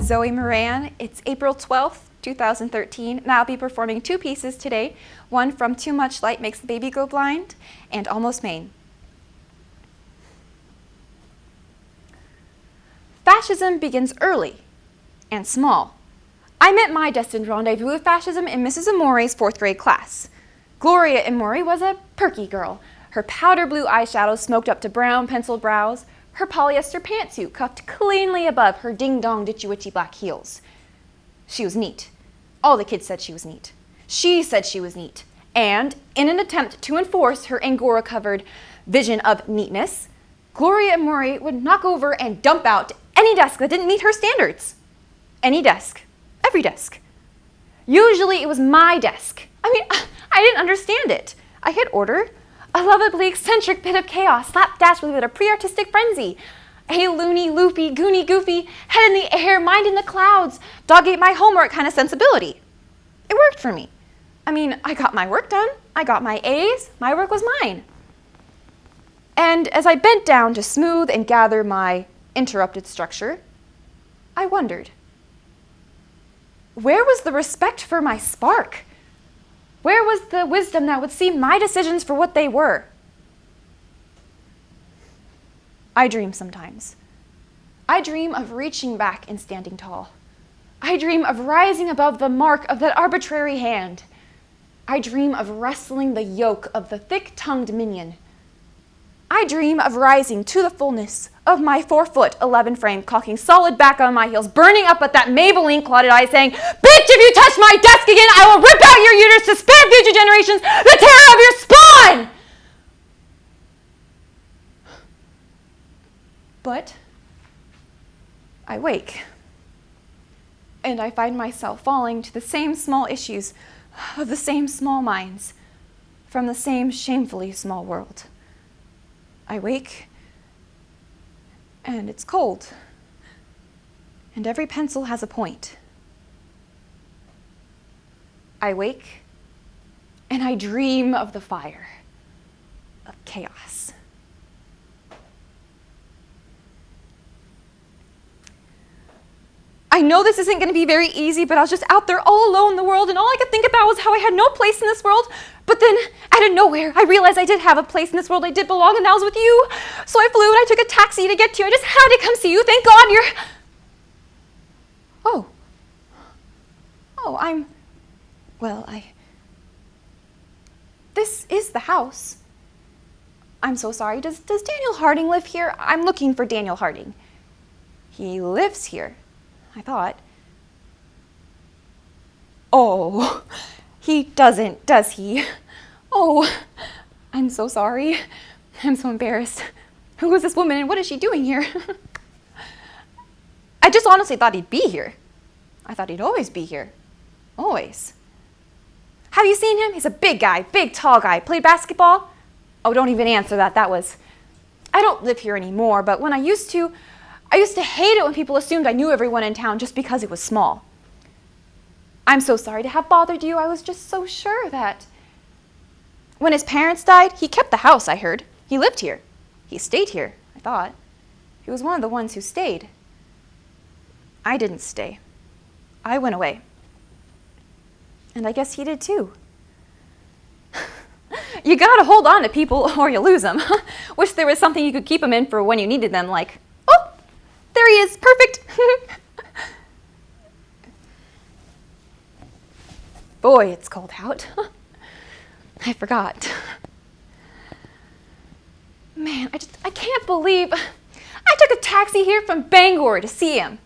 Zoe Moran. It's April 12th, 2013, and I'll be performing two pieces today, one from Too Much Light Makes the Baby Go Blind and Almost Maine. Fascism begins early and small. I met my destined rendezvous with fascism in Mrs. Amore's fourth grade class. Gloria Amore was a perky girl. Her powder blue eyeshadow smoked up to brown penciled brows, her polyester pantsuit cuffed cleanly above her ding-dong ditchy-witchy black heels. She was neat. All the kids said she was neat. She said she was neat. And in an attempt to enforce her Angora-covered vision of neatness, Gloria Amore would knock over and dump out any desk that didn't meet her standards. Any desk. Every desk. Usually it was my desk. I didn't understand it. I hit order. A lovably eccentric bit of chaos, slapdash with a bit of pre-artistic frenzy. A loony, loopy, goony, goofy, head in the air, mind in the clouds, dog ate my homework kind of sensibility. It worked for me. I got my work done. I got my A's. My work was mine. And as I bent down to smooth and gather my interrupted structure, I wondered, where was the respect for my spark? Where was the wisdom that would see my decisions for what they were? I dream sometimes. I dream of reaching back and standing tall. I dream of rising above the mark of that arbitrary hand. I dream of wrestling the yoke of the thick-tongued minion. I dream of rising to the fullness of my 4'11" frame, cocking solid back on my heels, burning up at that Maybelline clotted eye, saying, "Bitch, if you touch my desk again, I will rip out your uterus to spare future generations the terror of your spawn!" But I wake, and I find myself falling to the same small issues of the same small minds from the same shamefully small world. I wake, and it's cold, and every pencil has a point. I wake, and I dream of the fire, of chaos. I know this isn't going to be very easy, but I was just out there all alone in the world, and all I could think about was how I had no place in this world. But then, out of nowhere, I realized I did have a place in this world. I did belong, and that was with you. So I flew, and I took a taxi to get to you. I just had to come see you. Thank God you're... This is the house. I'm so sorry. Does Daniel Harding live here? I'm looking for Daniel Harding. He lives here, I thought. Oh, he doesn't, does he? Oh, I'm so sorry. I'm so embarrassed. Who is this woman and what is she doing here? I just honestly thought he'd be here. I thought he'd always be here. Always. Have you seen him? He's a big guy, big, tall guy. Played basketball? Oh, don't even answer that. I don't live here anymore, but when I used to hate it when people assumed I knew everyone in town just because it was small. I'm so sorry to have bothered you. I was just so sure that... When his parents died, he kept the house, I heard. He lived here. He stayed here, I thought. He was one of the ones who stayed. I didn't stay. I went away. And I guess he did too. You gotta hold on to people or you lose them. Wish there was something you could keep them in for when you needed them, like, oh, there he is, perfect. Boy, it's cold out. I forgot. Man, I can't believe I took a taxi here from Bangor to see him.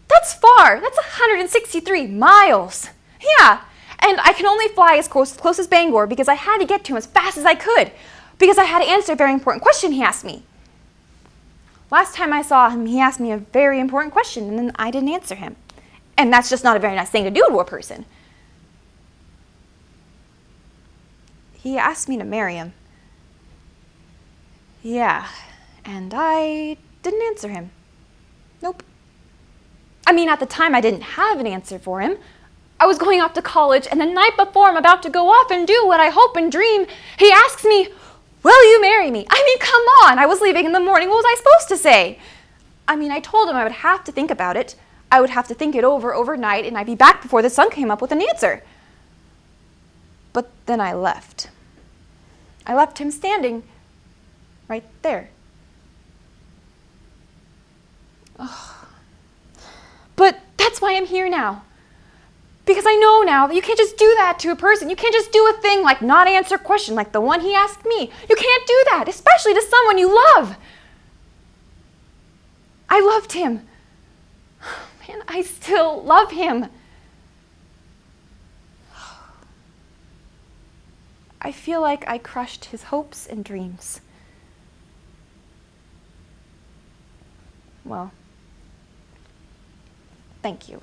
That's far. That's 163 miles. Yeah, and I can only fly as close as Bangor because I had to get to him as fast as I could because I had to answer a very important question he asked me. Last time I saw him, he asked me a very important question, and then I didn't answer him. And that's just not a very nice thing to do to a person. He asked me to marry him. Yeah, and I didn't answer him. Nope. At the time, I didn't have an answer for him. I was going off to college, and the night before I'm about to go off and do what I hope and dream, he asks me, "Will you marry me?" Come on. I was leaving in the morning. What was I supposed to say? I told him I would have to think about it. I would have to think it over overnight, and I'd be back before the sun came up with an answer. But then I left. I left him standing right there. Ugh. But that's why I'm here now. Because I know now that you can't just do that to a person. You can't just do a thing like not answer a question like the one he asked me. You can't do that, especially to someone you love. I loved him. And I still love him. I feel like I crushed his hopes and dreams. Well, thank you.